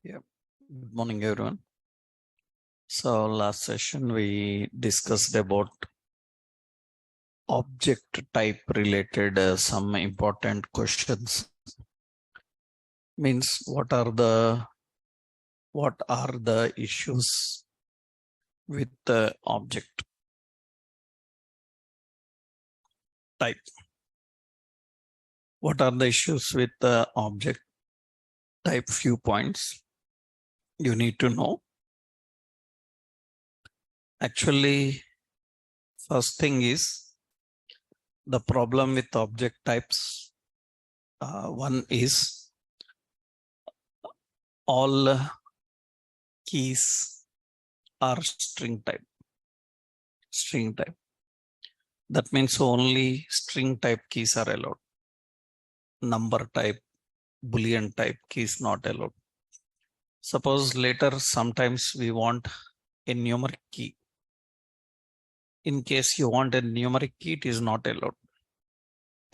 Yeah. Good morning, everyone. So last session we discussed about object type related some important questions. Means what are the issues with the object type? What are the issues with the object type? Few points you need to know. Actually, first thing is the problem with object types. One is all keys are string type. That means only string type keys are allowed. Number type, Boolean type keys not allowed. Suppose later sometimes we want a numeric key. In case you want a numeric key, it is not allowed.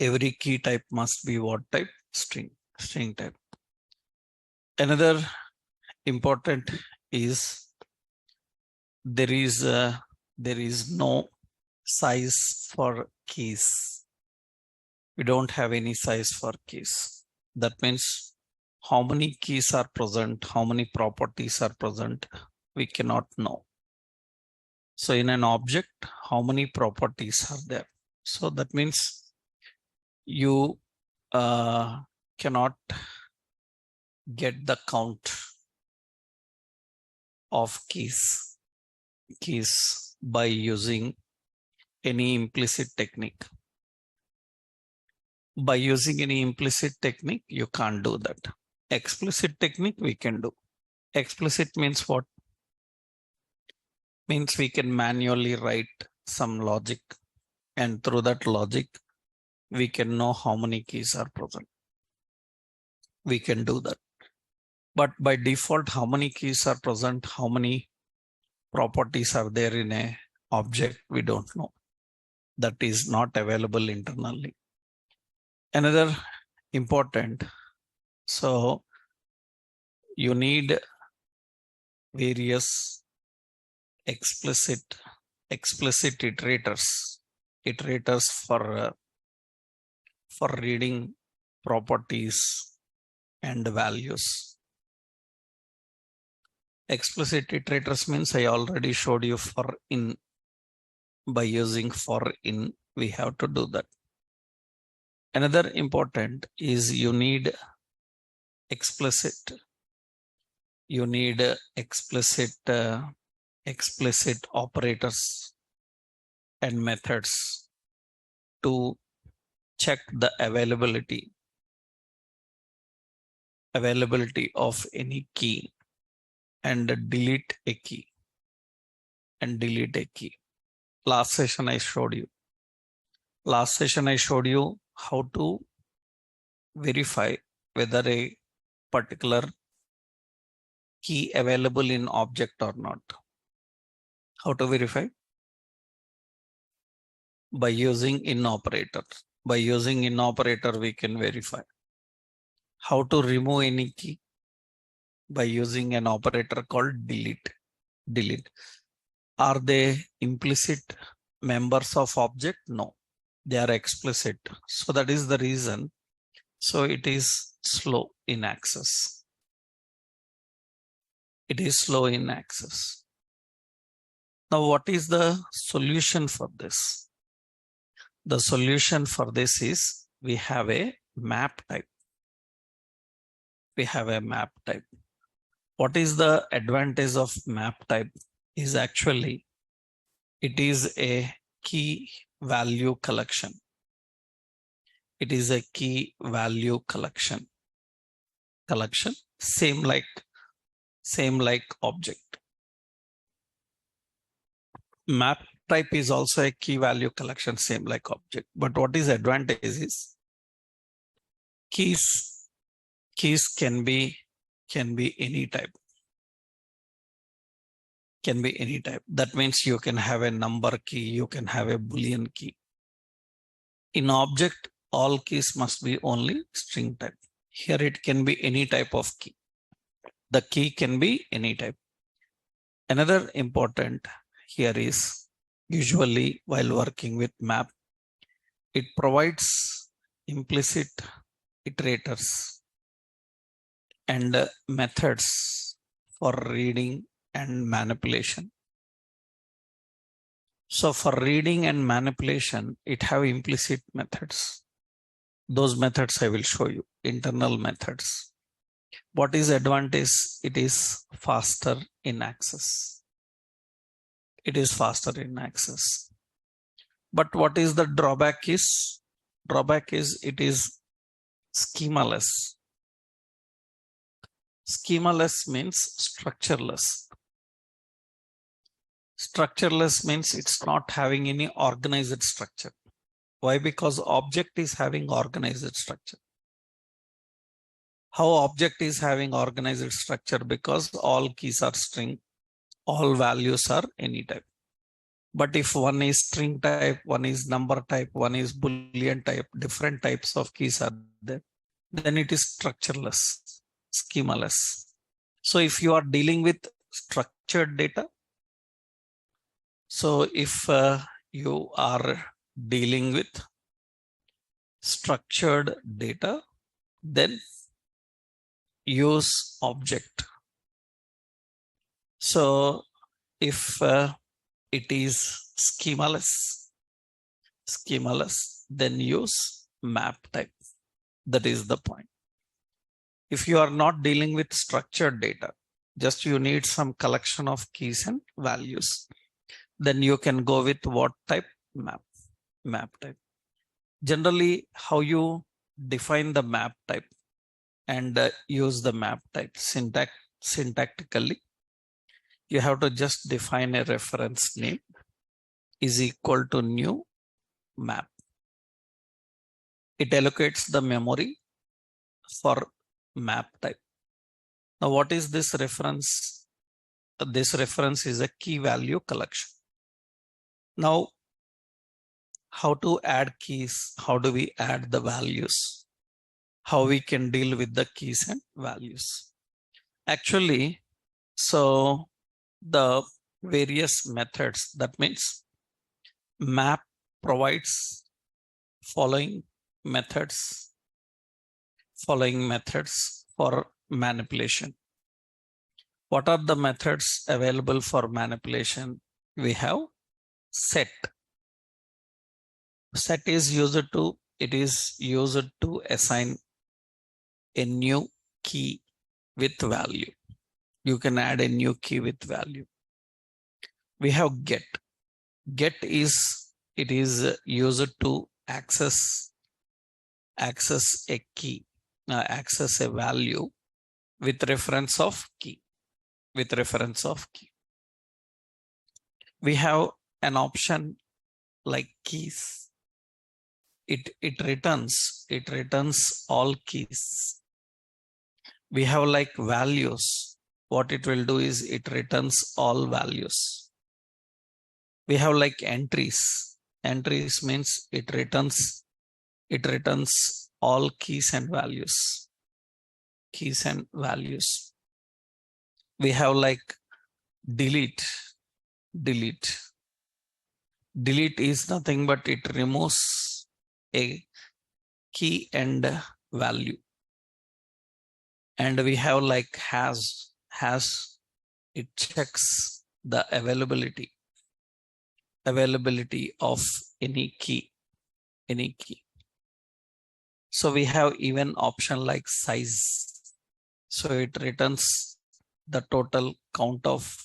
Every key type must be what type? String type. Another important is there is no size for keys. We don't have any size for keys. That means how many keys are present, how many properties are present, we cannot know. So in an object, how many properties are there? So that means you cannot get the count of keys by using any implicit technique. By using any implicit technique, you can't do that. Explicit technique we can do. Explicit means what? Means we can manually write some logic, and through that logic, we can know how many keys are present. We can do that. But by default, how many keys are present, how many properties are there in a object, we don't know. That is not available internally. Another important, so you need various explicit iterators for reading properties and values. Explicit iterators means I already showed you for in. By using for in, we have to do that. Another important is you need explicit operators and methods to check the availability of any key and delete a key. Last session I showed you how to verify whether a particular key available in object or not. How to verify? By using in operator. By using in operator, we can verify. How to remove any key? By using an operator called delete. Are they implicit members of object? No, they are explicit. So that is the reason. So it is slow in access. Now, what is the solution for this? The solution for this is we have a map type. What is the advantage of map type? Is actually it is a key value collection. Same like object. Map type is also a key value collection, same like object. But what is advantage is keys can be any type. That means you can have a number key, you can have a Boolean key. In object, all keys must be only string type. Here it can be any type of key. The key can be any type. Another important here is usually while working with map, it provides implicit iterators and methods for reading and manipulation. So for reading and manipulation, it have implicit methods. Those methods I will show you, internal methods. What is advantage? It is faster in access. It is faster in access. But what is the drawback is? Drawback is it is schemaless. Schemaless means structureless. Structureless means it's not having any organized structure. Why? Because object is having organized structure. How object is having organized structure? Because all keys are string, all values are any type. But if one is string type, one is number type, one is boolean type, different types of keys are there, then it is structureless, schemaless. So if you are dealing with structured data, so if you are dealing with structured data, then use object. So if it is schemaless, then use map type. That is the point. If you are not dealing with structured data, just you need some collection of keys and values, then you can go with what type? Map type. Generally, how you define the map type and use the map type syntactically, you have to just define a reference name is equal to new map. It allocates the memory for map type. Now, what is this reference? This reference is a key value collection. Now, how to add keys? How do we add the values? How we can deal with the keys and values? Actually, so the various methods, that means map provides following methods for manipulation. What are the methods available for manipulation? We have set. Set is used to assign a new key with value. You can add a new key with value. We have get. Get is used to access a key, access a value with reference of key. We have an option like keys. It returns all keys. We have like values. What it will do is it returns all values. We have like entries. Entries means it returns all keys and values. We have like delete. Delete is nothing but it removes a key and value. And we have like has, it checks the availability of any key. So we have even option like size. So it returns the total count of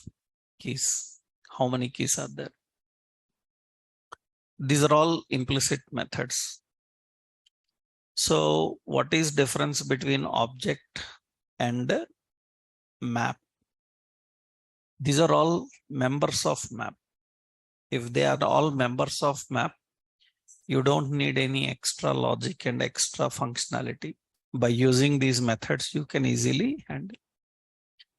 keys. How many keys are there? These are all implicit methods. So what is difference between object and map? These are all members of map. If they are all members of map, you don't need any extra logic and extra functionality. By using these methods, you can easily handle.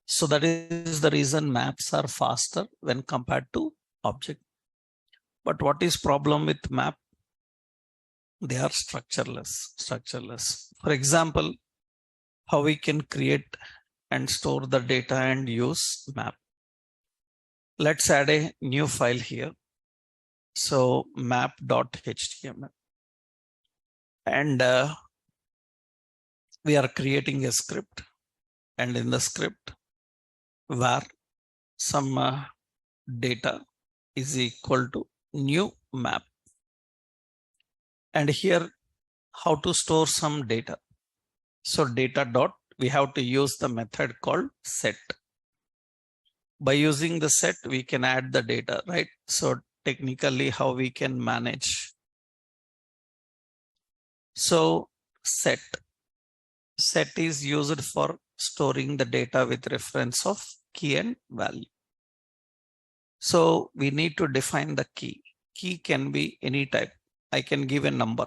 So that is the reason maps are faster when compared to object. But what is problem with map? They are structureless. For example, how we can create and store the data and use map. Let's add a new file here. So map.html, and we are creating a script, and in the script where some data is equal to new map, and here how to store some data. So data dot, we have to use the method called set. By using the set, we can add the data, right? So technically how we can manage. So set is used for storing the data with reference of key and value. So we need to define the key. Key can be any type. I can give a number,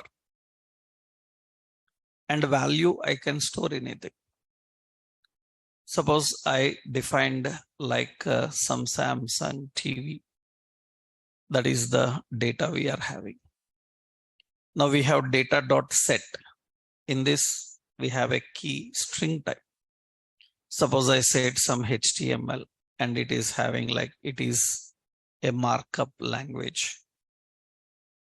and value I can store anything. Suppose I defined like some Samsung TV. That is the data we are having. Now we have data.set. In this, we have a key string type. Suppose I said some HTML, and it is having like, it is a markup language.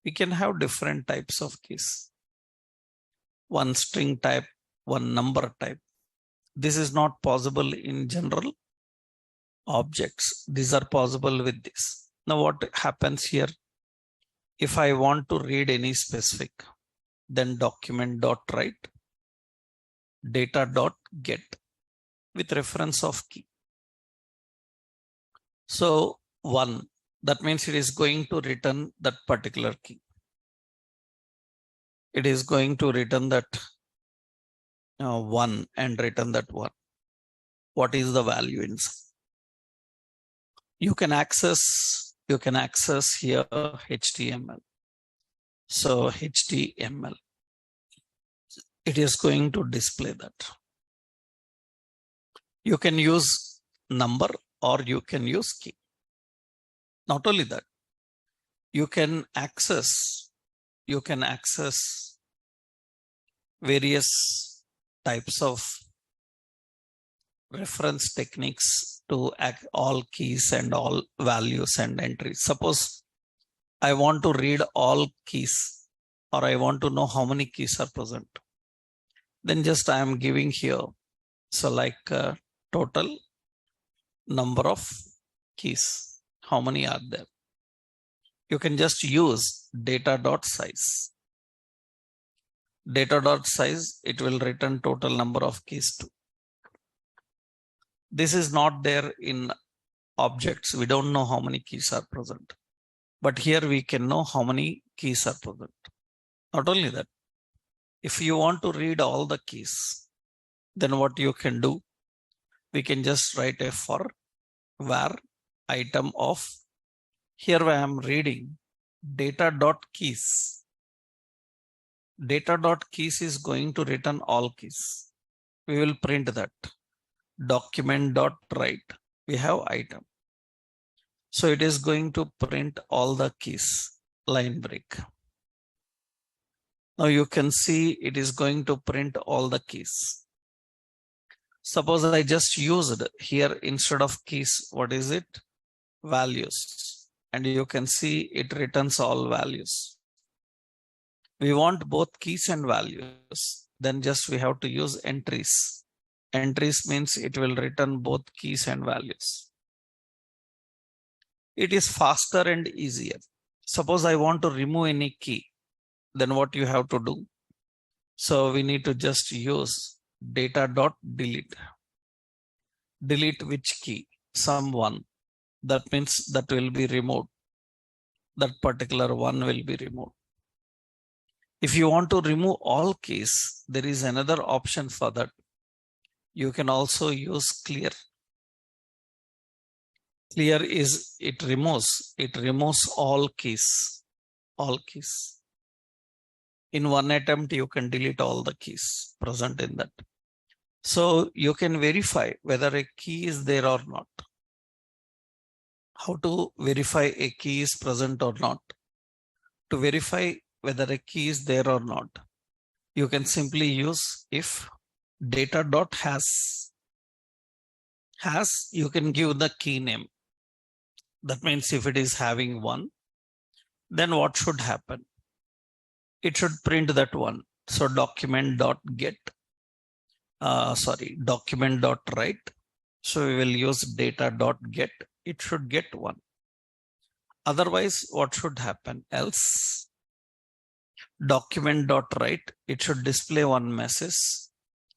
We can have different types of keys. One string type, one number type. This is not possible in general objects. These are possible with this. Now what happens here? If I want to read any specific, then document.write data.get with reference of key. So 1, that means it is going to return that particular key. It is going to return that 1 and return that 1. What is the value inside? You can access here HTML. So HTML, it is going to display that. You can use number or you can use key. Not only that, you can access various types of reference techniques to all keys and all values and entries. Suppose I want to read all keys, or I want to know how many keys are present. Then just I am giving here, so like total number of keys, how many are there? You can just use data.size. Data.size, it will return total number of keys too. This is not there in objects. We don't know how many keys are present. But here we can know how many keys are present. Not only that, if you want to read all the keys, then what you can do, we can just write a for var item of, here I am reading data.keys. Data.keys is going to return all keys. We will print that. Document.write, we have item. So it is going to print all the keys, line break. Now you can see it is going to print all the keys. Suppose I just used here instead of keys, what is it? Values. And you can see it returns all values. We want both keys and values. Then just we have to use entries. Entries means it will return both keys and values. It is faster and easier. Suppose I want to remove any key, then what you have to do? So we need to just use data.delete. Delete which key? Some one. That means that will be removed. That particular one will be removed. If you want to remove all keys, there is another option for that. You can also use clear. Clear is it removes all keys. All keys. In one attempt, you can delete all the keys present in that. So you can verify whether a key is there or not. How to verify a key is present or not? To verify whether a key is there or not, you can simply use if data.has. Has, you can give the key name. That means if it is having 1, then what should happen? It should print that 1. So document.get, document.write. So we will use data.get. It should get 1. Otherwise, what should happen? Else document.write, it should display one message.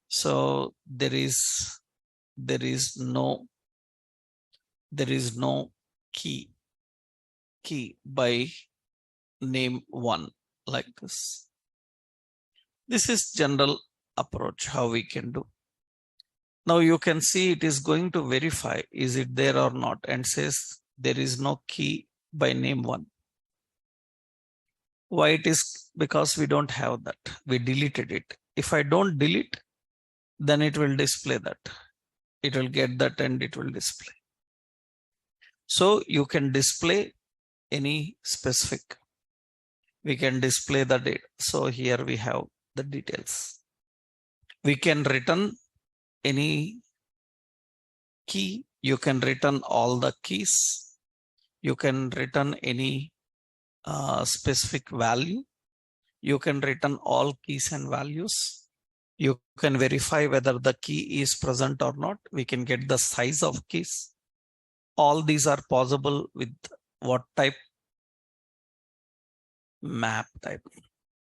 So there is no key by name 1, like this. This is general approach how we can do. Now you can see it is going to verify is it there or not, and says there is no key by name 1. Why it is? Because we don't have that. We deleted it. If I don't delete, then it will display that. It will get that and it will display. So you can display any specific. We can display the data. So here we have the details. We can return any key. You can return all the keys. You can return any specific value. You can return all keys and values. You can verify whether the key is present or not. We can get the size of keys. All these are possible with what type? Map type.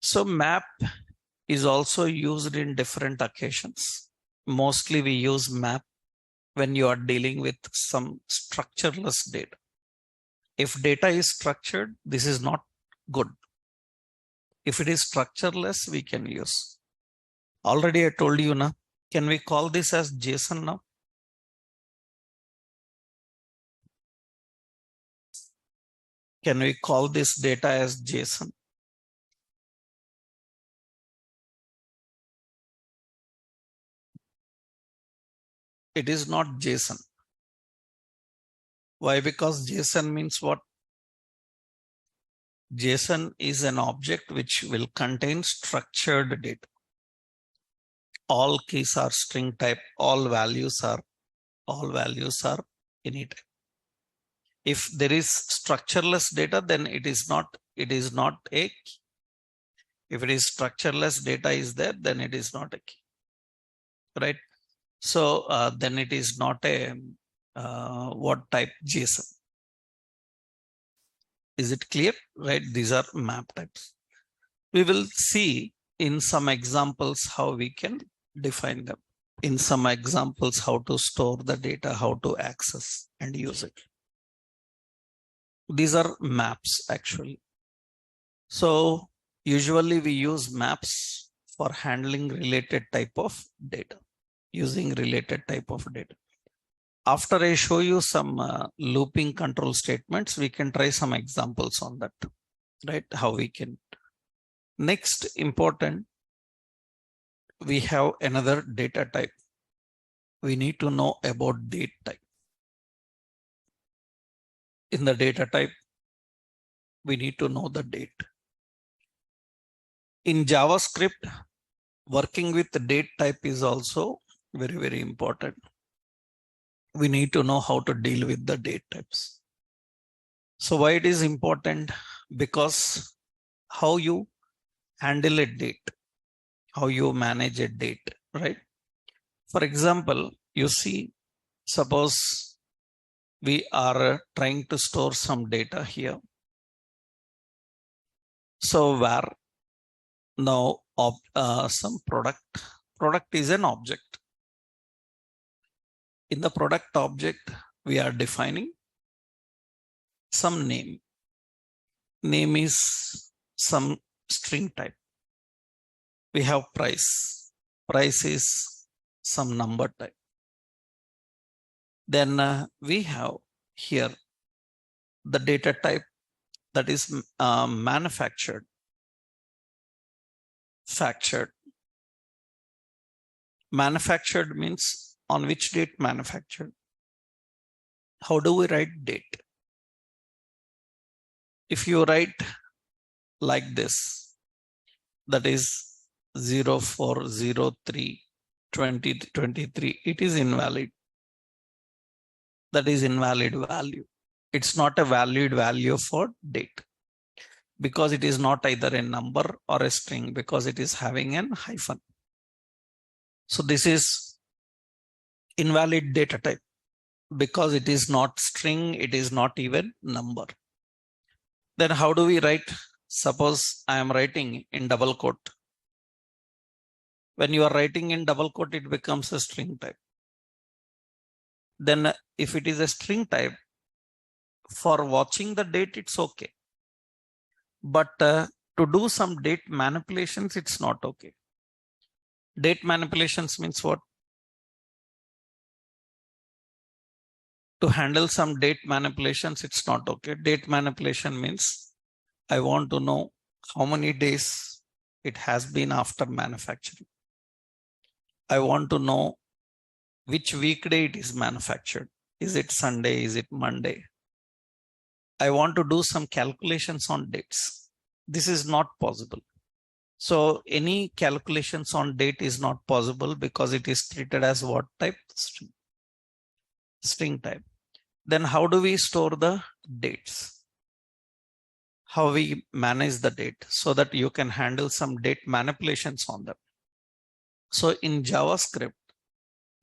So map is also used in different occasions. Mostly we use map when you are dealing with some structureless data. If data is structured, this is not good. If it is structureless, we can use. Already I told you now. Can we call this as JSON now? Can we call this data as JSON? It is not JSON. Why? Because JSON means what? JSON is an object which will contain structured data. All keys are string type. All values are any type. If there is structureless data, then it is not a key. If it is structureless data is there, then it is not a key, right? So then it is not a what type? JSON. Is it clear? Right? These are map types. We will see in some examples how we can define them. In some examples, how to store the data, how to access and use it. These are maps actually. So usually we use maps for handling related type of data, using related type of data. After I show you some looping control statements, we can try some examples on that, right? How we can. Next important, we have another data type. We need to know about date type. In the data type, we need to know the date. In JavaScript, working with the date type is also very, very important. We need to know how to deal with the date types. So why it is important? Because how you handle a date, how you manage a date, right? For example, you see, suppose we are trying to store some data here. So where now some product is an object. In the product object, we are defining some name. Name is some string type. We have price. Price is some number type. Then we have here the data type that is manufactured. Manufactured means on which date manufactured. How do we write date? If you write like this, that is 0403/2023, it is invalid. that is invalid value. It's not a valid value for date because it is not either a number or a string because it is having an hyphen. So this is invalid data type because it is not string, it is not even number. Then how do we write? Suppose I am writing in double quote. When you are writing in double quote, it becomes a string type. Then if it is a string type, for watching the date, it's okay. But to do some date manipulations, it's not okay. Date manipulations means what? To handle some date manipulations, it's not okay. Date manipulation means I want to know how many days it has been after manufacturing. I want to know which weekday it is manufactured. Is it Sunday? Is it Monday? I want to do some calculations on dates. This is not possible. So any calculations on date is not possible because it is treated as what type? String type. Then how do we store the dates? How we manage the date so that you can handle some date manipulations on them. So in JavaScript,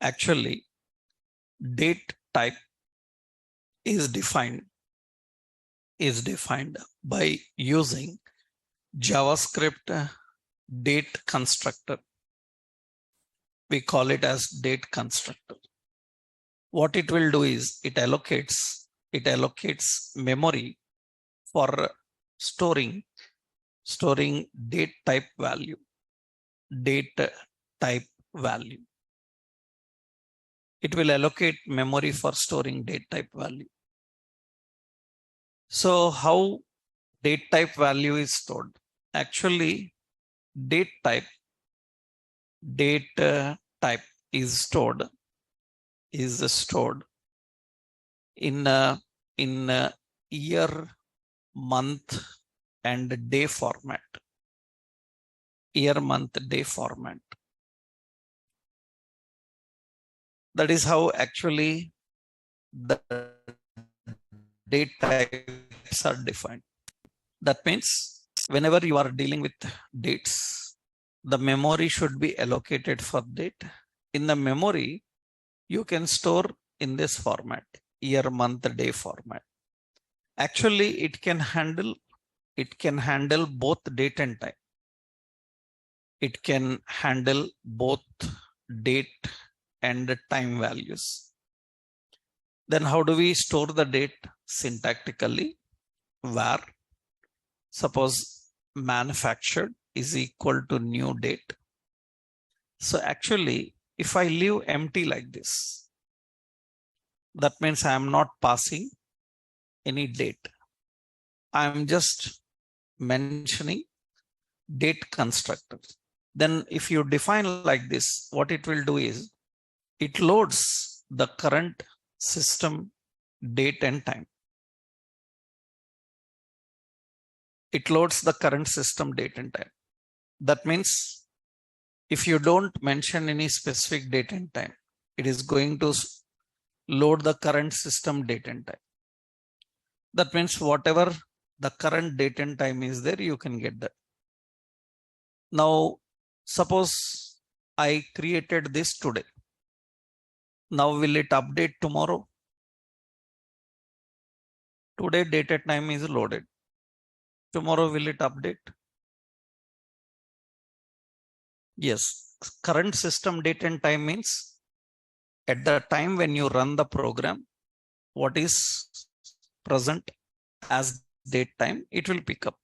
actually, date type is defined by using JavaScript date constructor. We call it as date constructor. What it will do is it allocates memory for storing date type value. It will allocate memory for storing date type value. So how date type value is stored? Actually, date type is stored in year, month, and day format. Year, month, day format. That is how actually the date types are defined. That means whenever you are dealing with dates, the memory should be allocated for date. In the memory, you can store in this format, year, month, day format. Actually, it can handle both date and time. It can handle both date and time values. Then how do we store the date? Syntactically, var, suppose manufactured is equal to new date. So actually, if I leave empty like this, that means I am not passing any date. I am just mentioning date constructor. Then if you define like this, what it will do is it loads the current system date and time. It loads the current system date and time. That means if you don't mention any specific date and time, it is going to load the current system date and time. That means whatever the current date and time is there, you can get that. Now, suppose I created this today. Now, will it update tomorrow? Today, date and time is loaded. Tomorrow, will it update? Yes, current system date and time means at the time when you run the program, what is present as date time, it will pick up.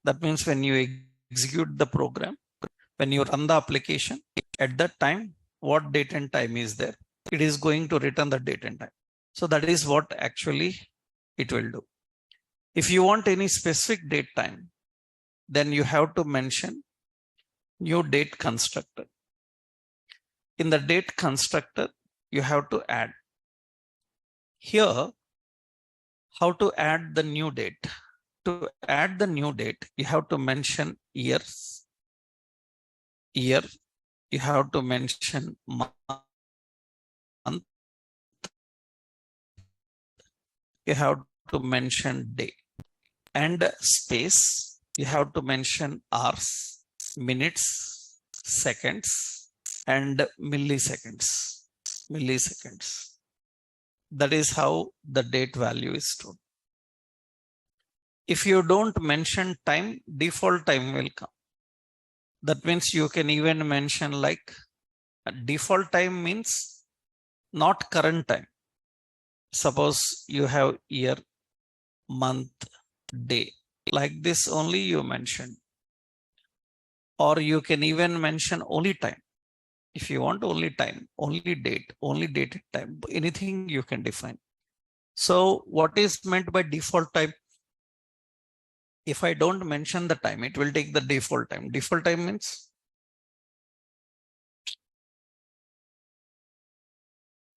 That means when you execute the program, when you run the application, at that time, what date and time is there, it is going to return the date and time. So that is what actually it will do. If you want any specific date time, then you have to mention new date constructor. In the date constructor, you have to add. Here, how to add the new date? To add the new date, you have to mention year, you have to mention month, you have to mention day, and space, you have to mention hours, minutes, seconds, and milliseconds. That is how the date value is stored. If you don't mention time, default time will come. That means you can even mention like default time means not current time. Suppose you have year, month, day, like this only you mention. Or you can even mention only time. If you want only time, only date, only dated time, anything you can define. So what is meant by default time? If I don't mention the time, it will take the default time. Default time means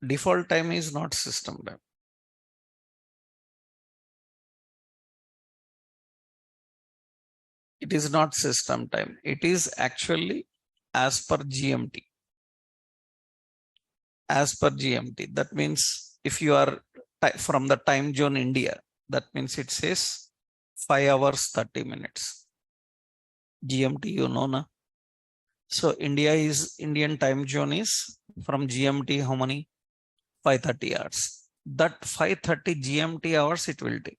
default time is not system time. It is not system time. It is actually as per GMT. As per GMT. That means if you are from the time zone India, that means it says 5 hours 30 minutes. GMT, you know, na? So Indian time zone is from GMT how many? 5:30 hours. That 5:30 GMT hours it will take.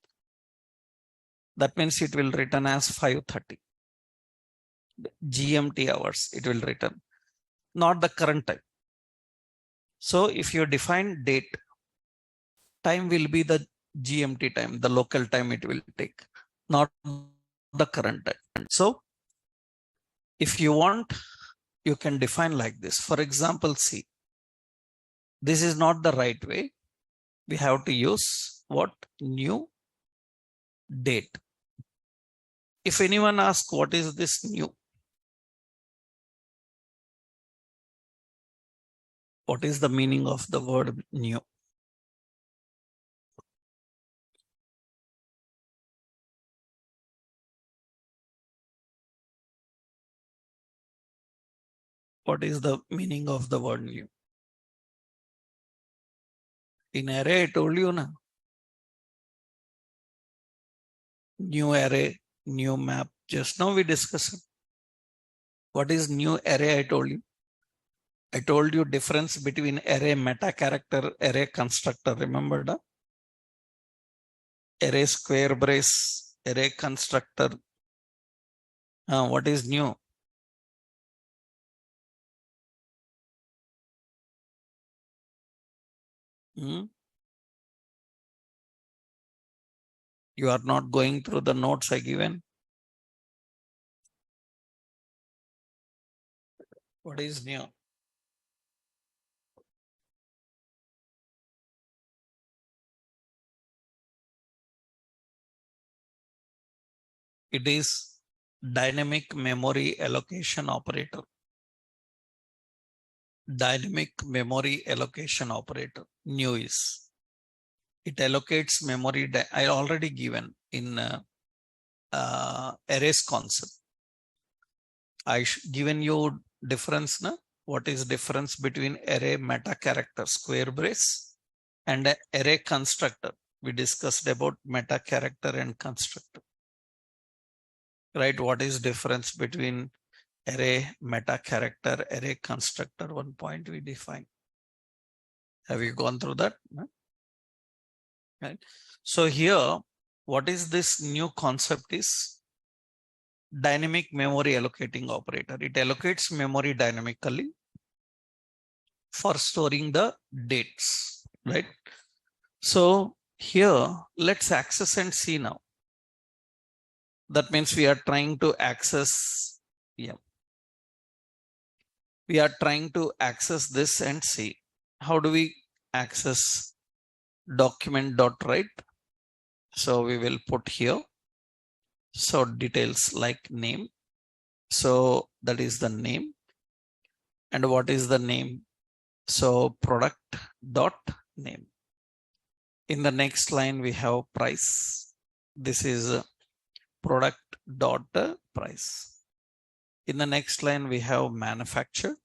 That means it will return as 5:30 GMT hours. It will return, not the current time. So if you define date, time will be the GMT time, the local time it will take, not the current time. So if you want, you can define like this. For example, see, this is not the right way. We have to use what? New date. If anyone asks what is this new? What is the meaning of the word new? What is the meaning of the word new? In array, I told you, na? New array, new map. Just now we discussed. What is new array? I told you. I told you difference between array meta character, array constructor. Remember that? Array square brace, array constructor. What is new? You are not going through the notes I given. What is new? It is dynamic memory allocation operator. Dynamic memory allocation operator. New is. It allocates memory. I already given in arrays concept. I given you difference. Na? What is difference between array meta character square brace and array constructor? We discussed about meta character and constructor. Right? What is difference between array meta character, array constructor? One point we define. Have you gone through that? No? Right. So here, what is this new concept is dynamic memory allocating operator. It allocates memory dynamically for storing the dates, right? So here, let's access and see now. That means we are trying to access, we are trying to access this and see. How do we access document.write? So we will put here. So details like name. So that is the name. And what is the name? So product.name. In the next line, we have price. This is product.price. In the next line, we have manufacture.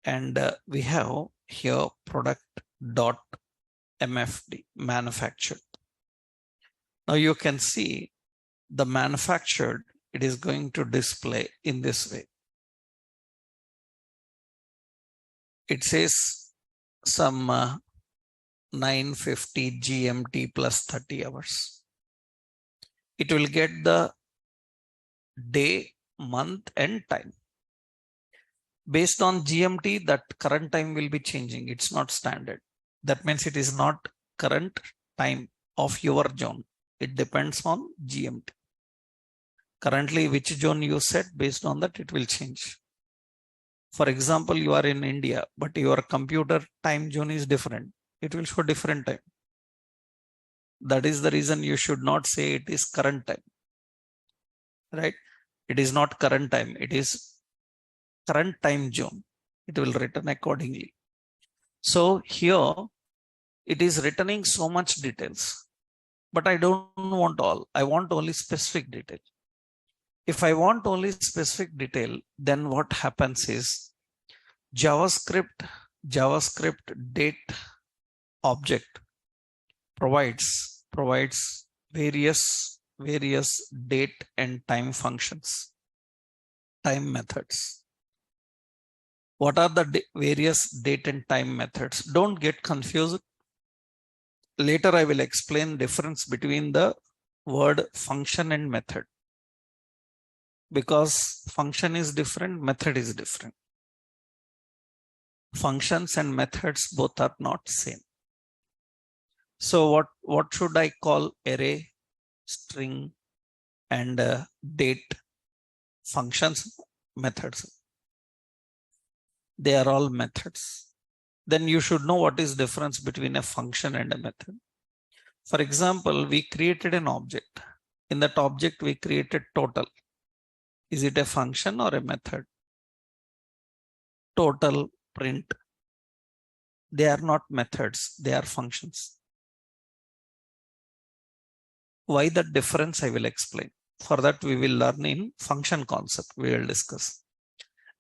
And we have here product.mfd, manufactured. Now you can see the manufactured, it is going to display in this way. It says some 9:50 GMT plus 30 hours. It will get the day, month and time. Based on GMT, that current time will be changing. It's not standard. That means it is not current time of your zone. It depends on GMT. Currently, which zone you set, based on that, it will change. For example, you are in India, but your computer time zone is different. It will show different time. That is the reason you should not say it is current time, right? It is not current time. It is current time zone. It will return accordingly. So here it is returning so much details, but I don't want all. I want only specific detail. If I want only specific detail, then what happens is JavaScript date object provides various date and time functions, time methods. What are the various date and time methods? Don't get confused. Later I will explain difference between the word function and method, because function is different, method is different. Functions and methods both are not same. So what should I call array, string and date? Functions, methods. They are all methods. Then you should know what is difference between a function and a method. For example, we created an object. In that object, we created total. Is it a function or a method? Total, print. They are not methods, they are functions. Why that difference I will explain. For that we will learn in function concept, we will discuss.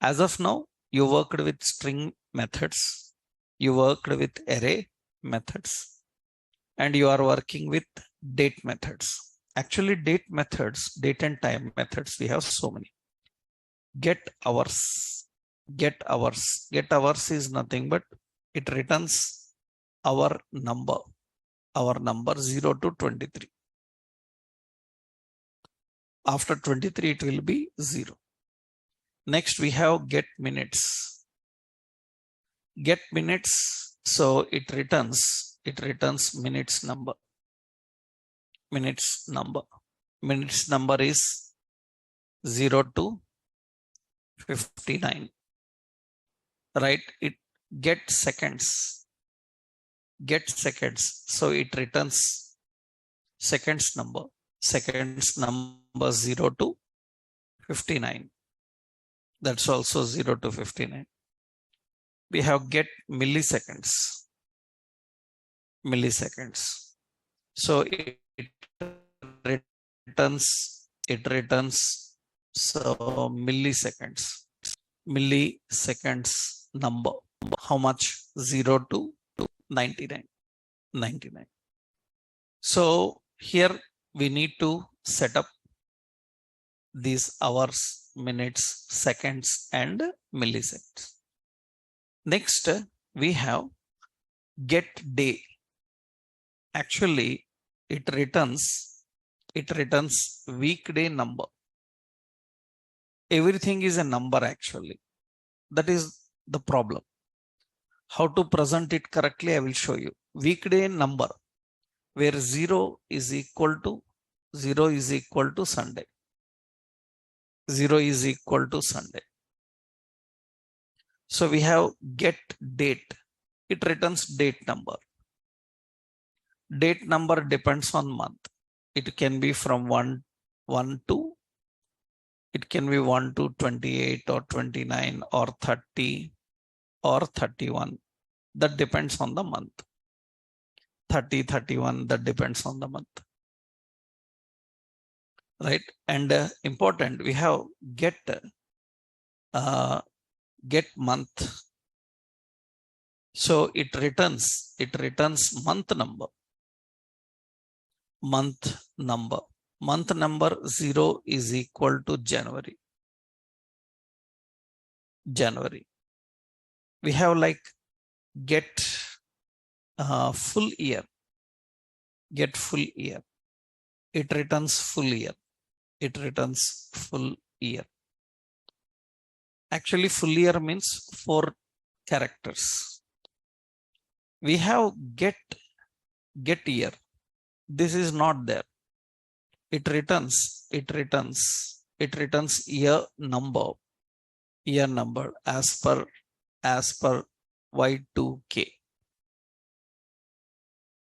As of now, you worked with string methods, you worked with array methods, and you are working with date methods. Actually, date methods, date and time methods, we have so many. Get hours is nothing but it returns our number 0 to 23. After 23, it will be 0. Next, we have get minutes. Get minutes, so it returns minutes number. Minutes number is 0 to 59. Right? It get seconds. So it returns seconds number 0 to 59. That's also 0 to 59. We have get milliseconds. So it returns so milliseconds number. How much? 0 to 99. So here we need to set up these hours, minutes, seconds and milliseconds. Next, we have get day. Actually, it returns weekday number. Everything is a number actually. That is the problem. How to present it correctly, I will show you. Weekday number, where 0 is equal to Sunday. 0 is equal to Sunday. So we have get date. It returns date number. Date number depends on month. It can be from 1 to, it can be 1 to 28 or 29 or 30 or 31. That depends on the month. 30, 31, that depends on the month. Right? And important, we have get month. So it returns month number. Month number. Month number 0 is equal to January. We have like get full year. Get full year. It returns full year. Actually, full year means 4 characters. We have get year. This is not there. It returns year number as per Y2K.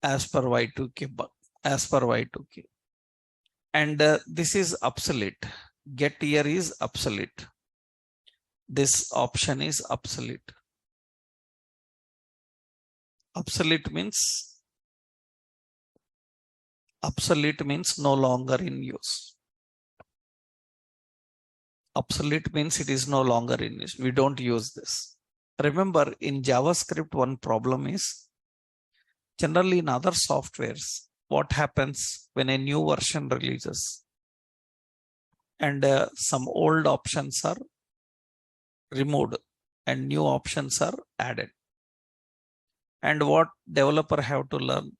As per Y2K. And this is obsolete. Get year is obsolete. This option is obsolete. Obsolete means no longer in use. Obsolete means it is no longer in use. We don't use this. Remember, in JavaScript, one problem is generally in other softwares, what happens when a new version releases and some old options are removed and new options are added. And what developer have to learn?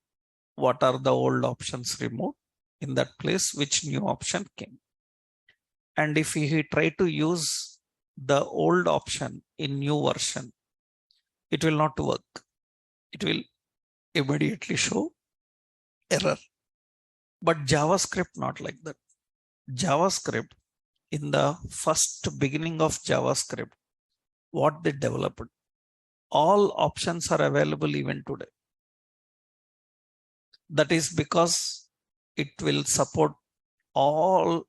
What are the old options removed? In that place, which new option came? And if he try to use the old option in new version, it will not work. It will immediately show error. But JavaScript not like that. JavaScript, in the first beginning of JavaScript, what they developed, all options are available even today. That is because it will support all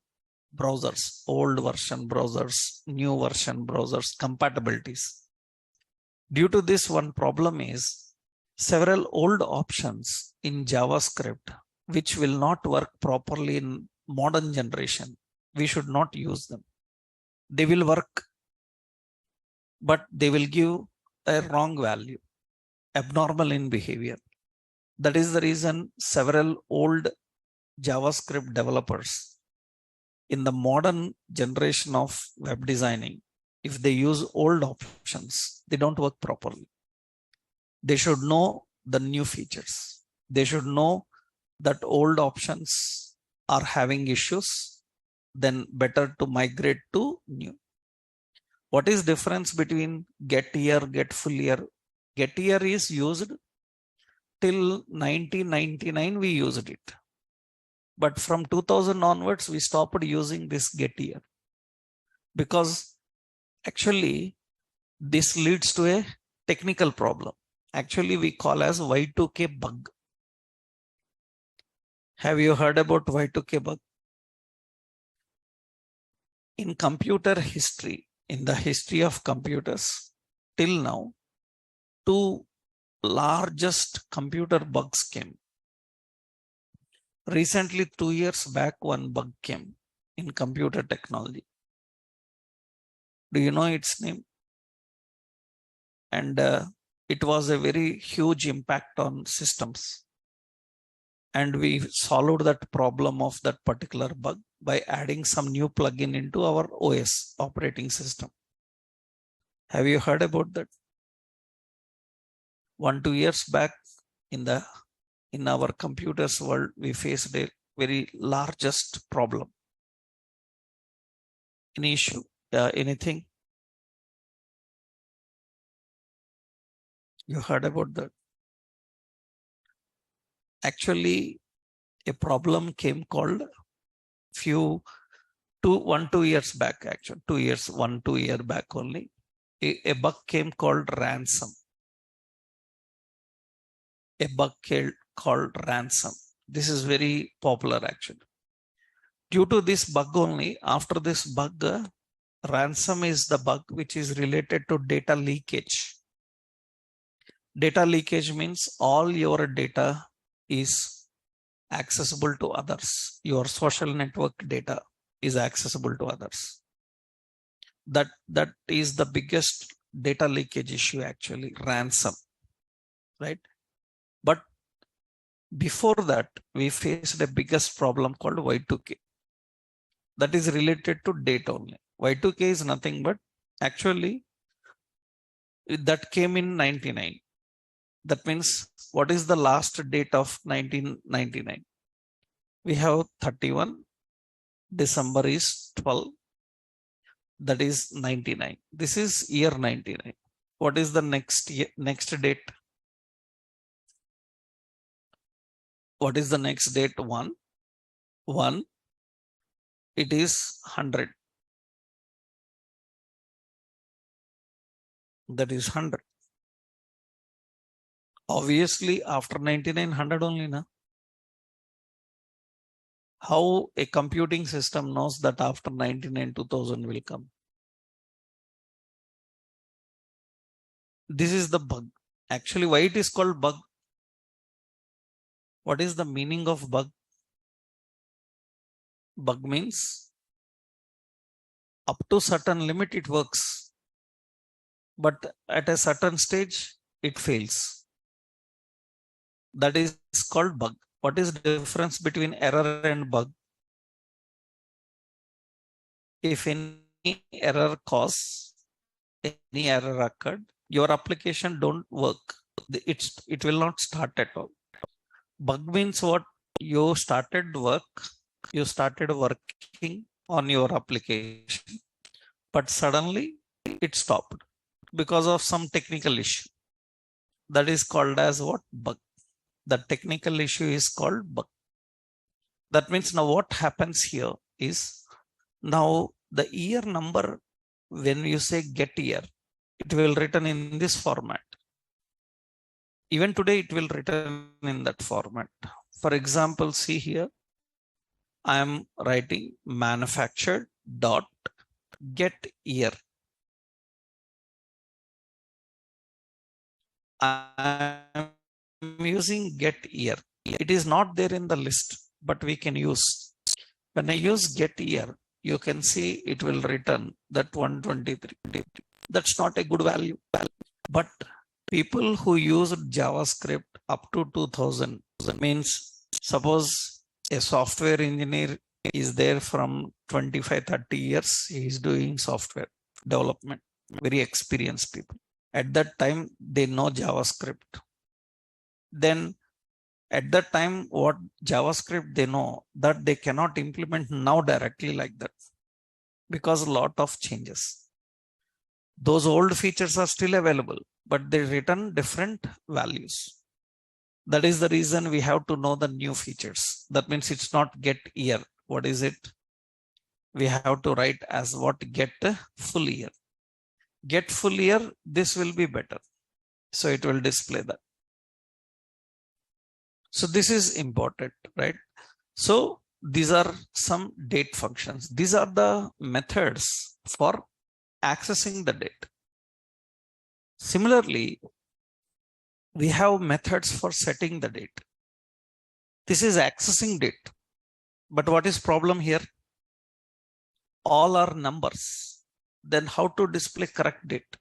browsers, old version browsers, new version browsers, compatibilities. Due to this, one problem is several old options in JavaScript which will not work properly in modern generation. We should not use them. They will work, but they will give a wrong value, abnormal in behavior. That is the reason several old JavaScript developers in the modern generation of web designing, if they use old options, they don't work properly. They should know the new features. They should know that old options are having issues, then better to migrate to new. What is difference between get year, get full year? Get year is used till 1999, we used it. But from 2000 onwards, we stopped using this get year because actually this leads to a technical problem. Actually, we call as Y2K bug. Have you heard about Y2K bug? In computer history, in the history of computers, till now, 2 largest computer bugs came. Recently, 2 years back, one bug came in computer technology. Do you know its name? And it was a very huge impact on systems. And we solved that problem of that particular bug by adding some new plugin into our OS operating system. Have you heard about that? 1-2 years back in our computers world, we faced a very largest problem. Any issue? Anything? You heard about that? Actually, a problem came called 1-2 years back, actually 2 years, 1-2 year back only. A bug came called ransom. A bug called ransom. This is very popular actually. Due to this bug only, after this bug, ransom is the bug which is related to data leakage. Data leakage means all your data is accessible to others. Your social network data is accessible to others. That is the biggest data leakage issue actually, ransom, right? But Before that, we faced a biggest problem called Y2K. That is related to date only. Y2K is nothing but actually that came in 99. That means what is the last date of 1999? We have 31. December is 12. That is 99. This is year 99. What is the next year, next date? What is the next date? 1. 1. It is 100. That is 100. Obviously, after 99, 100 only, na? How a computing system knows that after 99, 2000 will come? This is the bug. Actually, why it is called bug? What is the meaning of bug? Bug means up to certain limit it works, but at a certain stage it fails. That is called bug. What is the difference between error and bug? If any error any error occurred, your application don't work. It will not start at all. Bug means what? You started working on your application, but suddenly it stopped because of some technical issue. That is called as what? Bug. The technical issue is called bug. That means now what happens here is, now the year number, when you say get year, it will written in this format. Even today it will written in that format. For example, see here, I am writing manufactured dot get year. I am using get year. It is not there in the list, but we can use. When I use get year, you can see it will return that 123. That's not a good value. But people who used JavaScript up to 2000, means suppose a software engineer is there from 25-30 years, he is doing software development, very experienced people. At that time, they know JavaScript. Then at that time, what JavaScript they know, that they cannot implement now directly like that, because a lot of changes. Those old features are still available, but they return different values. That is the reason we have to know the new features. That means it's not get year. What is it? We have to write as what? Get full year. Get full year, this will be better. So it will display that. So this is important, right? So these are some date functions. These are the methods for accessing the date. Similarly, we have methods for setting the date. This is accessing date. But what is problem here? All are numbers. Then how to display correct date?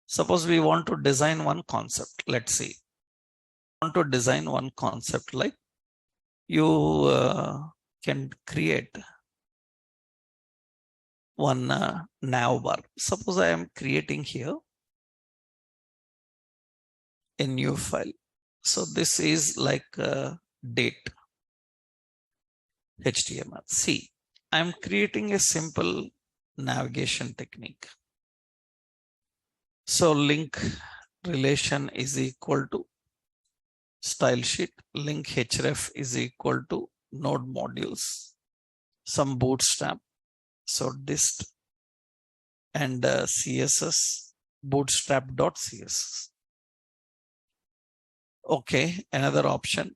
Suppose we want to design one concept. Let's see. Want to design one concept like you can create one nav bar. Suppose I am creating here a new file. So this is like date HTML. See, I'm creating a simple navigation technique. So link relation is equal to style sheet, link href is equal to node modules, some bootstrap, so dist, and CSS bootstrap.css. Okay, another option,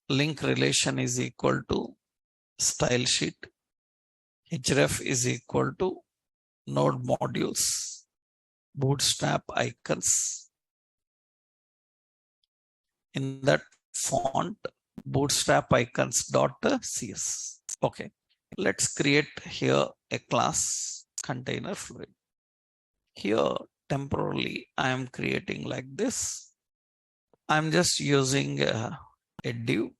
link relation is equal to style sheet, href is equal to node modules, bootstrap icons. In that font, bootstrap icons.cs. Okay, let's create here a class container fluid. Here temporarily I am creating like this. I'm just using a div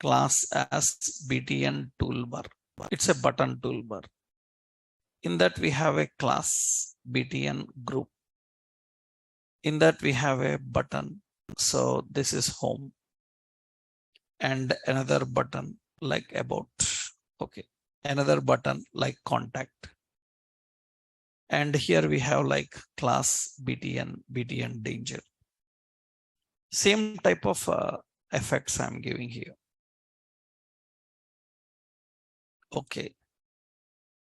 class as btn toolbar. It's a button toolbar. In that we have a class btn group. In that we have a button. So this is home. And another button like about. Okay. Another button like contact. And here we have like class btn danger. Same type of effects I'm giving here. Okay.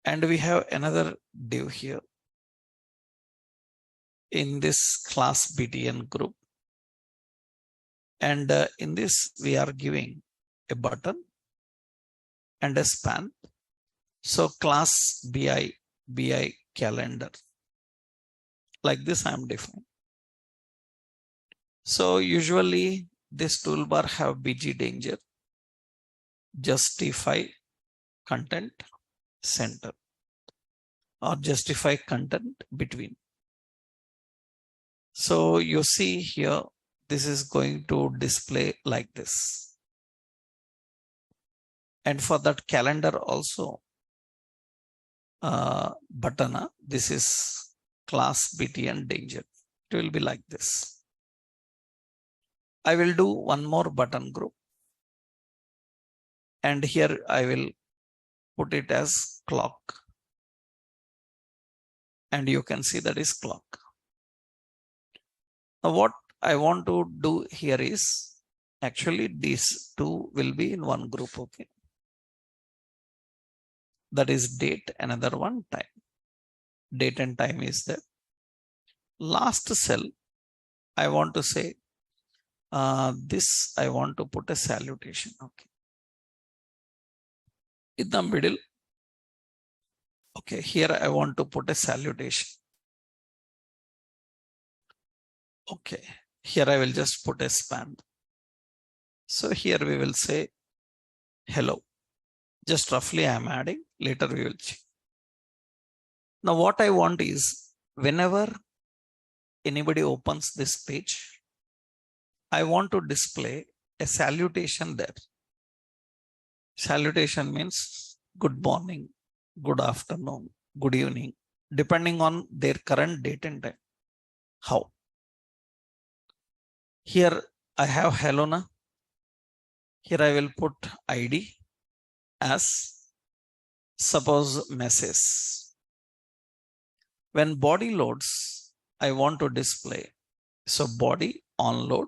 And we have another div here in this class btn group. And in this we are giving a button and a span. So class bi calendar. Like this I'm defining. So usually this toolbar have bg danger, justify content, center, or justify content between. So you see here, this is going to display like this. And for that calendar also, button, this is class btn danger. It will be like this. I will do one more button group. And here I will put it as clock. And you can see that is clock. Now what I want to do here is actually these two will be in one group. Okay. That is date, another one time. Date and time is there. Last cell, I want to say this, I want to put a salutation. Okay. In the middle, okay, here I want to put a salutation. Okay, here I will just put a span. So here we will say hello. Just roughly I am adding, later we will check. Now what I want is whenever anybody opens this page, I want to display a salutation there. Salutation means good morning, good afternoon, good evening, depending on their current date and time. How? Here I have hello na. Here I will put ID as suppose message. When body loads, I want to display. So body onload.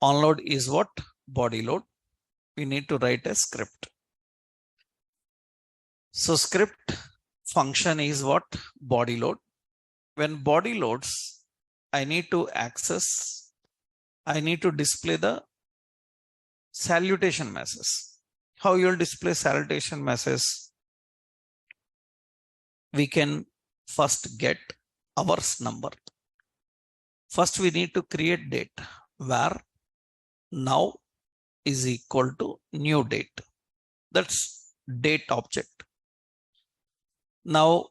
Onload is what? Body load. We need to write a script. So script function is what? Body load. When body loads, I need to access, I need to display the salutation message. How you will display salutation message? We can first get hours number. First we need to create date where now is equal to new date. That's date object. Now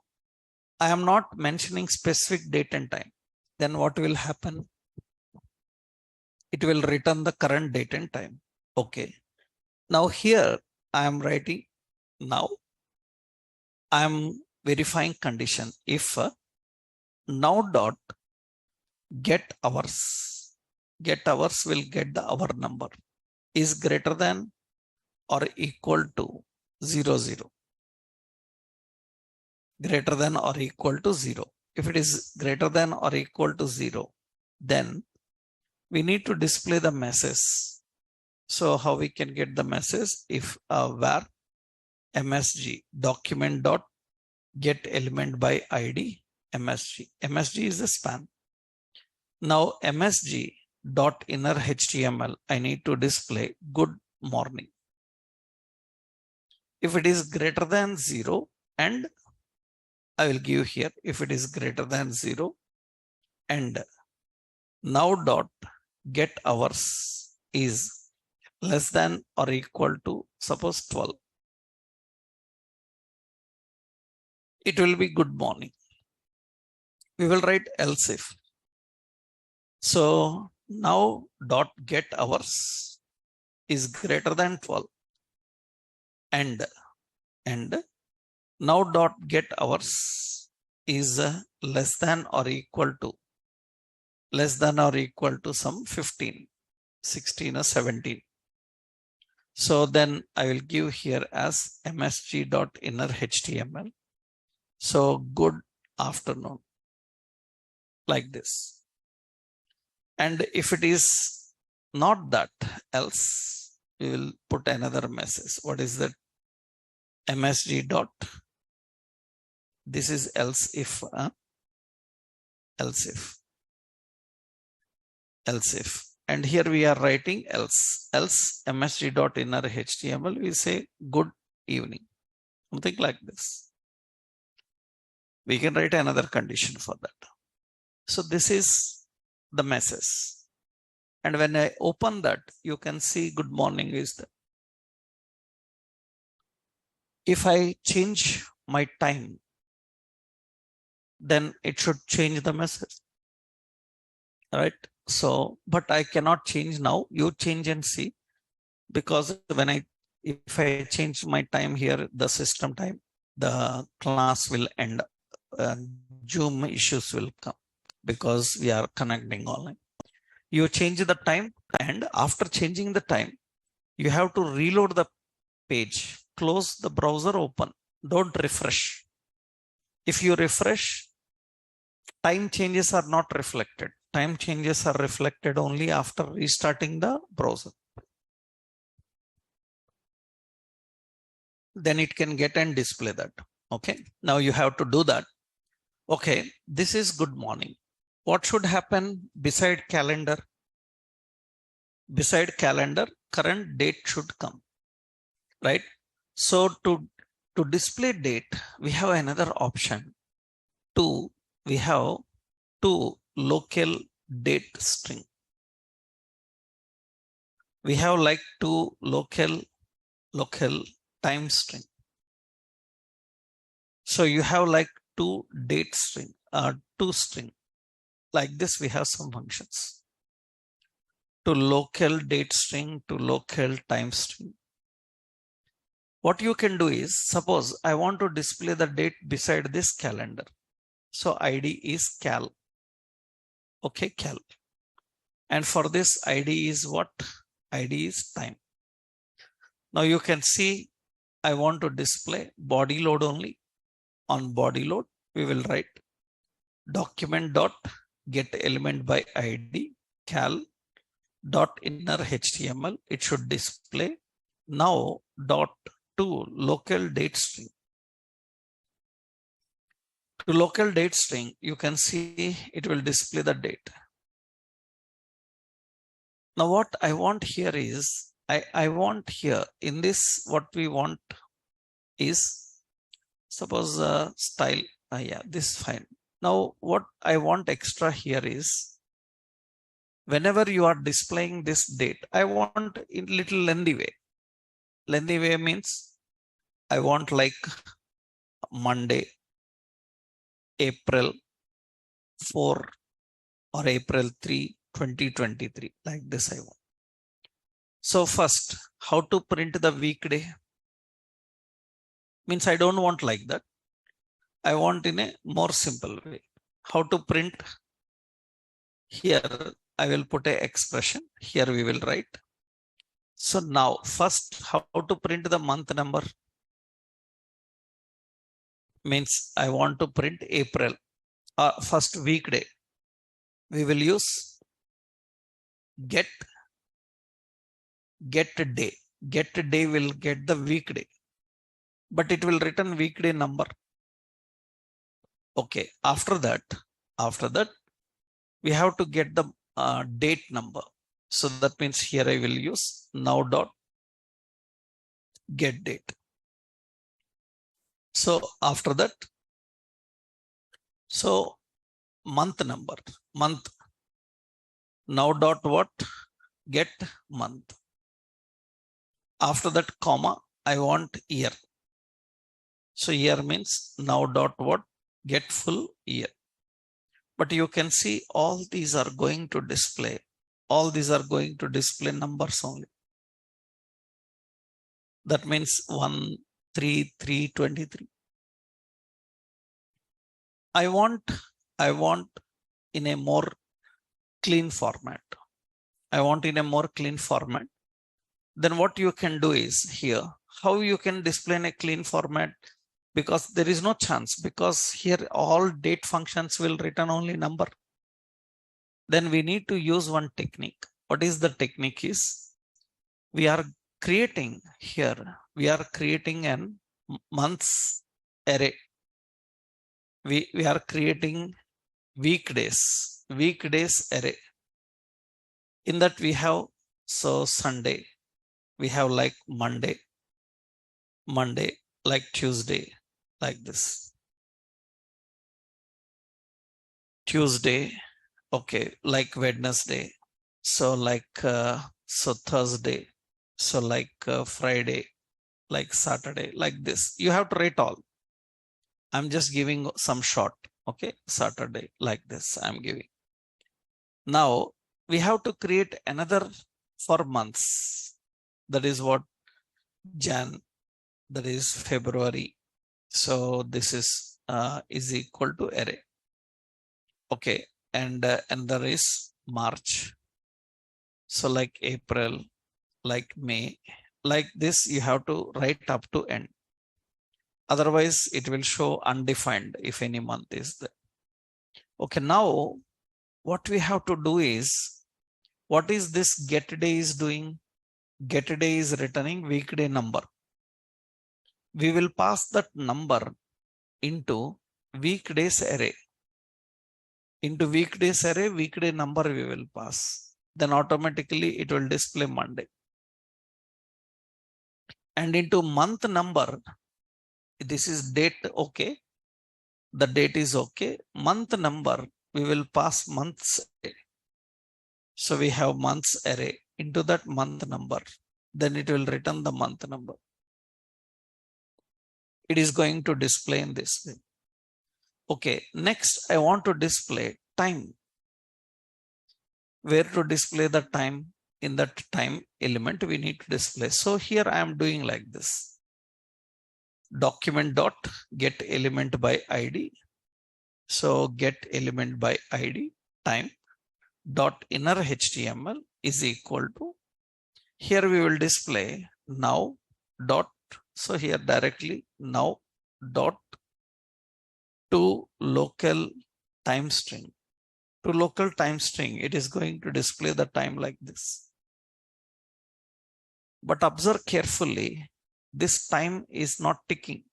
I am not mentioning specific date and time. Then what will happen? It will return the current date and time. Okay. Now here I am writing now. I am verifying condition if now dot get hours. Get hours will get the hour number is greater than or equal to 0, 0. Greater than or equal to 0. If it is greater than or equal to 0, then we need to display the message. So how we can get the message? If where msg document dot get element by id msg. Msg is the span. Now msg dot inner html, I need to display good morning. If it is greater than 0, and I will give here if it is greater than 0, and now dot get hours is less than or equal to suppose 12. It will be good morning. We will write else if. So now dot get hours is greater than 12, and now dot get hours is less than or equal to some 15, 16 or 17. So then I will give here as msg.inner.html. So good afternoon, like this. And if it is not that, else we will put another message. What is that? msg dot. This is else if. And here we are writing else msg.inner.html. We say good evening, something like this. We can write another condition for that. So this is the message. And when I open that, you can see good morning is there. If I change my time, then it should change the message, right? So, but I cannot change now. You change and see, because if I change my time here, the system time, the class will end. Zoom issues will come because we are connecting online. You change the time, and after changing the time, you have to reload the page, close the browser, open. Don't refresh. If you refresh, time changes are not reflected. Time changes are reflected only after restarting the browser. Then it can get and display that. Okay, now you have to do that. Okay, this is good morning. What should happen beside calendar? Beside calendar, current date should come, right? So to display date, we have another option. We have two local date string. We have like two local time string. So you have like two date string, two string. Like this, we have some functions. To local date string, to local time string. What you can do is, suppose I want to display the date beside this calendar. So ID is cal. Okay, cal. And for this ID is what? ID is time. Now you can see I want to display body load only. On body load, we will write document dot get element by ID cal dot inner HTML. It should display now dot to local date string. To local date string, you can see it will display the date. Now what I want here is, I want here in this, what we want is, suppose style, yeah, this is fine. Now what I want extra here is, whenever you are displaying this date, I want in little lengthy way. Lengthy way means I want like Monday, April 4 or April 3, 2023, like this I want. So first, how to print the weekday? Means I don't want like that. I want in a more simple way. How to print? Here I will put a expression. Here we will write. So now first, how to print the month number? Means I want to print April. First weekday. We will use get day. Get day will get the weekday, but it will return weekday number. Okay, after that we have to get the date number. So that means here I will use now dot get date. So after that, so month number, month, now dot what? Get month. After that comma, I want year. So year means now dot what? Get full year. But you can see all these are going to display all these are going to display numbers only. That means 1, 3, 3, 23. I want in a more clean format. I want in a more clean format. Then what you can do is here, how you can display in a clean format, because there is no chance, because here all date functions will return only number. Then we need to use one technique. What is the technique is, we are creating here, we are creating an months array. We are creating weekdays array. In that we have, so Sunday, we have like Monday, like Tuesday, like this. Tuesday, okay, like Wednesday. So like, so Thursday, so like Friday, like Saturday, like this. You have to write all. I'm just giving some short, okay, Saturday, like this I'm giving. Now we have to create another for months. That is what Jan, that is February. So this is equal to array. Okay, and there is March. So like April, like May, like this you have to write up to end. Otherwise it will show undefined if any month is there. Okay, now what we have to do is, what is this get day is doing? Get day is returning weekday number. We will pass that number into weekdays array. Into weekdays array, weekday number we will pass. Then automatically it will display Monday. And into month number, this is date, okay. The date is okay. Month number, we will pass months array. So we have months array into that month number. Then it will return the month number. It is going to display in this way. Okay, next I want to display time. Where to display the time? In that time element we need to display. So here I am doing like this. Document dot get element by ID. So get element by ID time dot inner HTML is equal to, here we will display now dot, so here directly now dot to local time string. To local time string, it is going to display the time like this. But observe carefully, this time is not ticking.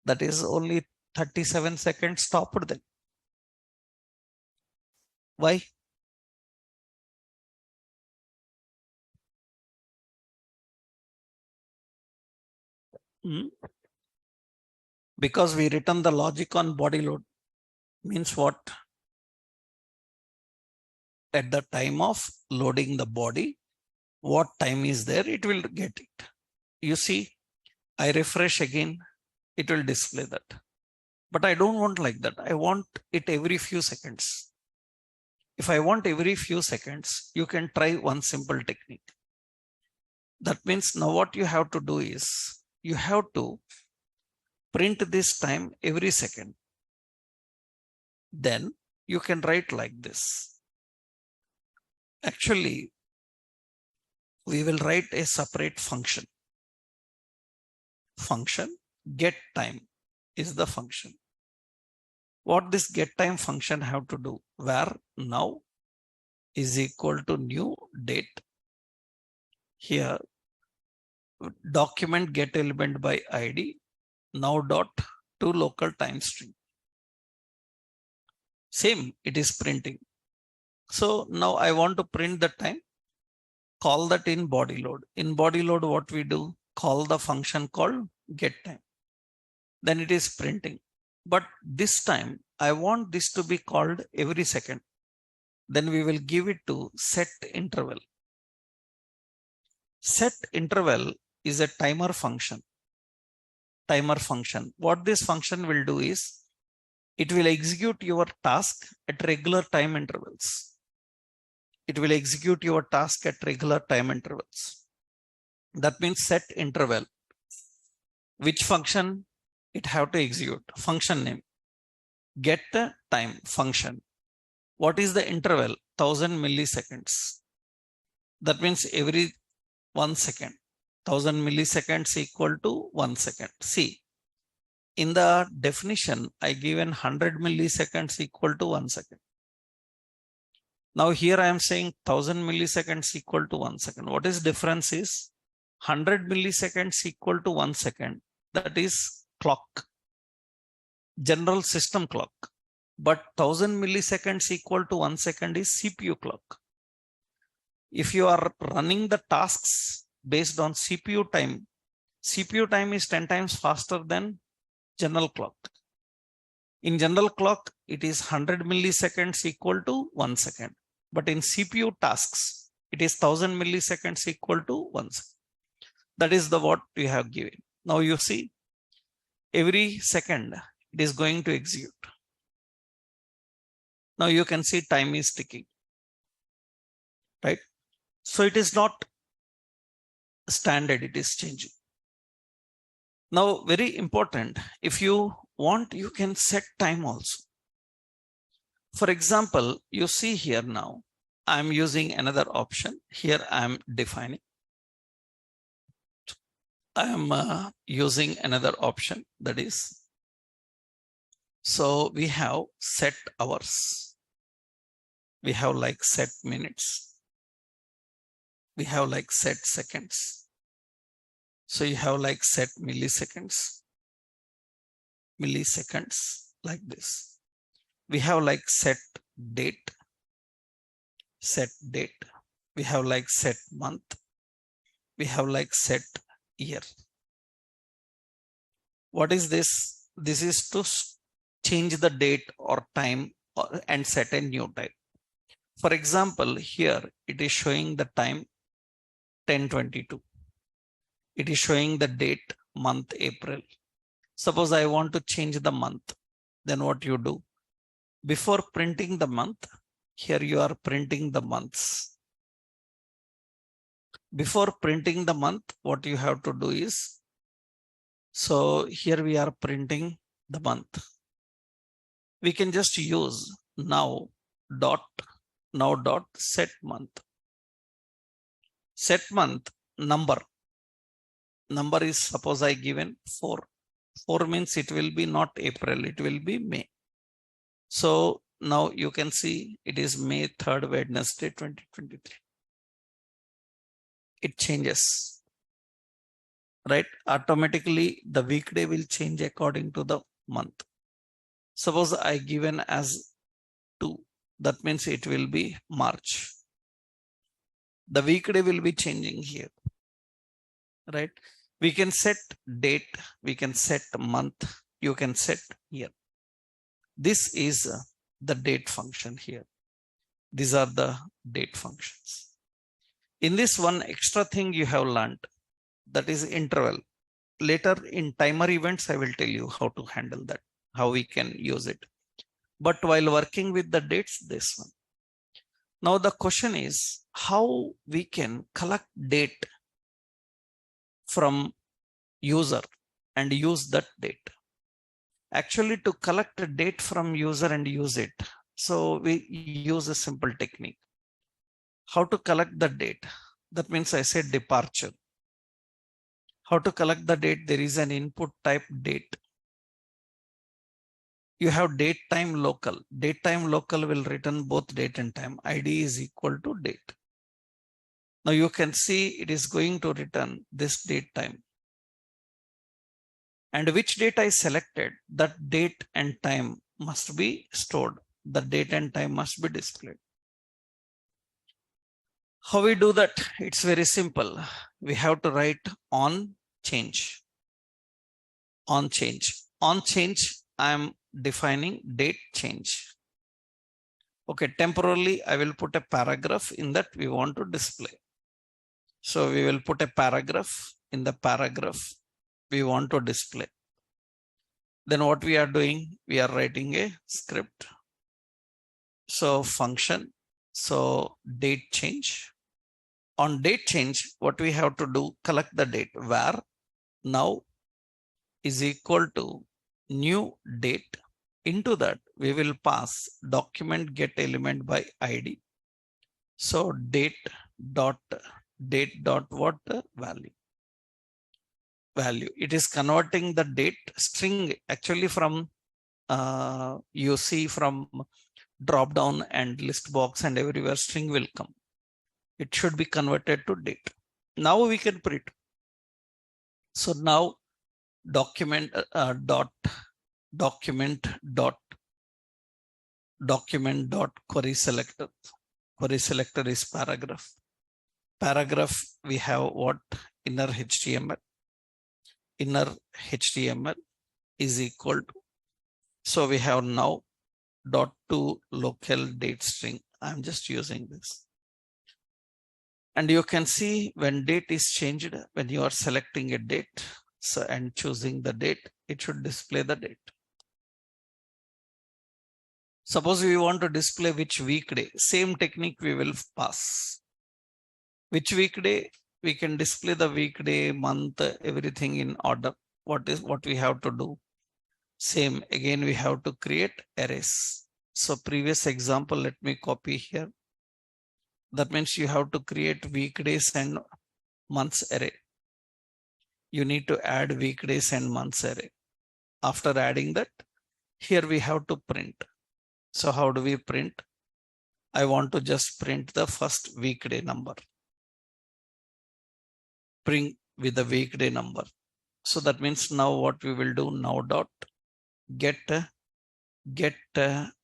That is only 37 seconds stopped then. Why? Because we written the logic on body load. Means what? At the time of loading the body, what time is there, it will get it. You see, I refresh again, it will display that. But I don't want like that. I want it every few seconds. If I want every few seconds, you can try one simple technique. That means now what you have to do is, you have to print this time every second. Then you can write like this. Actually, we will write a separate function. Function get time is the function. What this get time function have to do? Where now is equal to new date. Here document get element by ID now dot to local time string. Same, it is printing. So now I want to print the time. Call that in body load. In body load, what we do? Call the function called get time. Then it is printing. But this time I want this to be called every second. Then we will give it to set interval. Set interval is a timer function. Timer function. What this function will do is, It will execute your task at regular time intervals. It will execute your task at regular time intervals. That means set interval. Which function it have to execute? Function name. Get the time function. What is the interval? 1000 milliseconds. That means every 1 second. 1000 milliseconds equal to 1 second. See, in the definition, I given 100 milliseconds equal to 1 second. Now here I am saying 1000 milliseconds equal to 1 second. What is difference is 100 milliseconds equal to 1 second. That is clock, general system clock. But 1000 milliseconds equal to 1 second is CPU clock. If you are running the tasks based on CPU time is 10 times faster than general clock. In general clock, it is 100 milliseconds equal to 1 second. But in CPU tasks, it is 1000 milliseconds equal to 1 second. That is the what we have given. Now you see, every second it is going to execute. Now you can see time is ticking, right? So it is not standard, it is changing. Now, very important, if you want, you can set time also. For example, you see here now, I'm using another option. Here I'm defining. I am using another option, that is, so we have set hours. We have like set minutes. We have like set seconds. So you have like set milliseconds like this. We have like set date. We have like set month. We have like set year. What is this? This is to change the date or time and set a new type. For example, here it is showing the time 10:22. It is showing the date month April. Suppose I want to change the month. Then what you do? Before printing the month, here you are printing the months. Before printing the month, what you have to do is, so here we are printing the month. We can just use now dot set month. Set month number. Number is, suppose I given 4. 4 means it will be not April, it will be May. So now you can see it is May 3rd, Wednesday, 2023. It changes, right? Automatically the weekday will change according to the month. Suppose I given as 2, that means it will be March. The weekday will be changing here, right? We can set date, we can set month, you can set year. This is the date function here. These are the date functions. In this, one extra thing you have learned, that is interval. Later in timer events, I will tell you how to handle that, how we can use it. But while working with the dates, this one. Now the question is how we can collect date from user and use that date. Actually, to collect a date from user and use it, so we use a simple technique. How to collect the date? That means I said departure. How to collect the date? There is an input type date. You have date time local. Date time local will return both date and time. ID is equal to date. Now you can see it is going to return this date time. And which date I selected, that date and time must be stored. The date and time must be displayed. How we do that? It's very simple. We have to write on change. On change. On change, I am defining date change. Okay, temporarily I will put a paragraph in that we want to display. So we will put a paragraph. In the paragraph we want to display. Then what we are doing, we are writing a script. So function, so date change. On date change, what we have to do, collect the date, where now is equal to new date. Into that, we will pass document get element by ID. So date dot what value. It is converting the date string actually from you see from drop down and list box and everywhere string will come. It should be converted to date. Now we can print. So now document query selector. Query selector is paragraph. Paragraph, we have what? Inner HTML. Inner HTML is equal to, so we have now dot to local date string. I'm just using this. And you can see when date is changed, when you are selecting a date and choosing the date, it should display the date. Suppose we want to display which weekday, same technique we will pass. Which weekday, we can display the weekday, month, everything in order. What we have to do? Same, again, we have to create arrays. So previous example, let me copy here. That means you have to create weekdays and months array. You need to add weekdays and months array. After adding that, here we have to print. So how do we print? I want to just print the first weekday number. Print with the weekday number. So that means now what we will do, now dot get,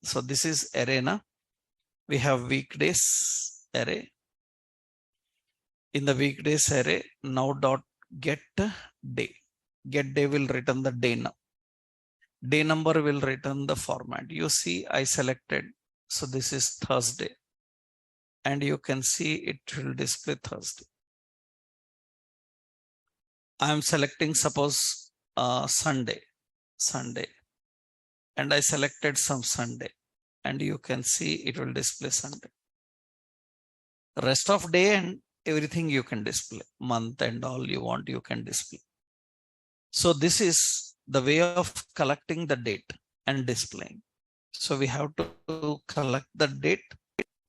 so this is array na. We have weekdays array. In the weekdays array, now dot get day. Get day will return the day now. Day number will return the format. You see, I selected, so this is Thursday. And you can see it will display Thursday. I am selecting, suppose Sunday. And I selected some Sunday. And you can see it will display Sunday. Rest of day and everything you can display. Month and all you want, you can display. So this is the way of collecting the date and displaying. So we have to collect the date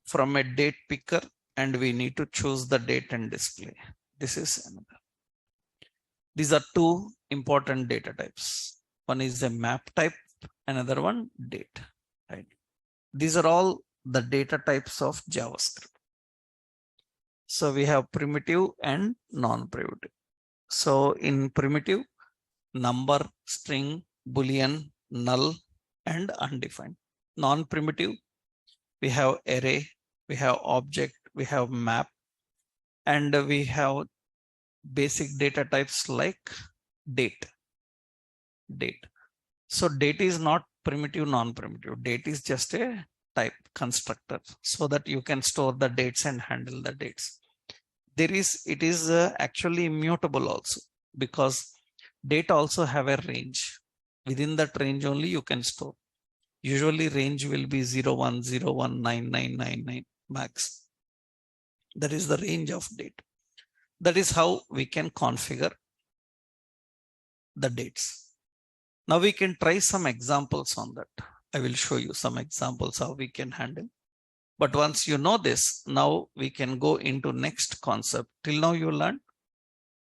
from a date picker and we need to choose the date and display. This is another. These are two important data types. One is a map type, another one date, right? These are all the data types of JavaScript. So we have primitive and non-primitive. So in primitive, number, string, boolean, null, and undefined. Non-primitive, we have array, we have object, we have map, and we have basic data types like date. So date is not primitive, non-primitive. Date is just a type constructor so that you can store the dates and handle the dates. It is actually immutable also, because date also have a range. Within that range only you can store. Usually range will be 01019999 max. That is the range of date. That is how we can configure the dates. Now we can try some examples on that. I will show you some examples how we can handle. But once you know this, now we can go into next concept. Till now you learned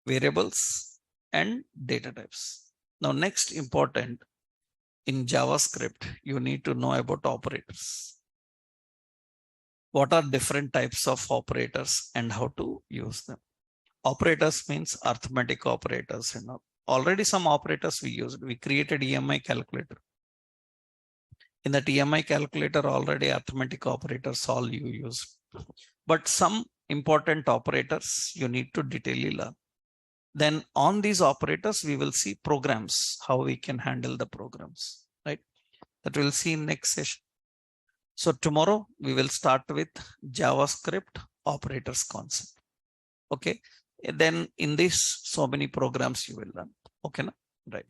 variables and data types. Now next important in JavaScript, you need to know about operators. What are different types of operators and how to use them? Operators means arithmetic operators and all. Already some operators we used. We created EMI calculator. In that EMI calculator, already arithmetic operators all you use. But some important operators you need to detailedly learn. Then on these operators, we will see programs, how we can handle the programs, right? That we'll see in next session. So tomorrow we will start with JavaScript operators concept. Okay. Then in this, so many programs you will learn. Okay, right?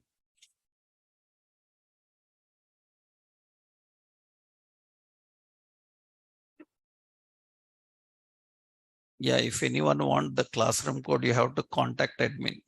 Yeah, if anyone want the classroom code, you have to contact admin.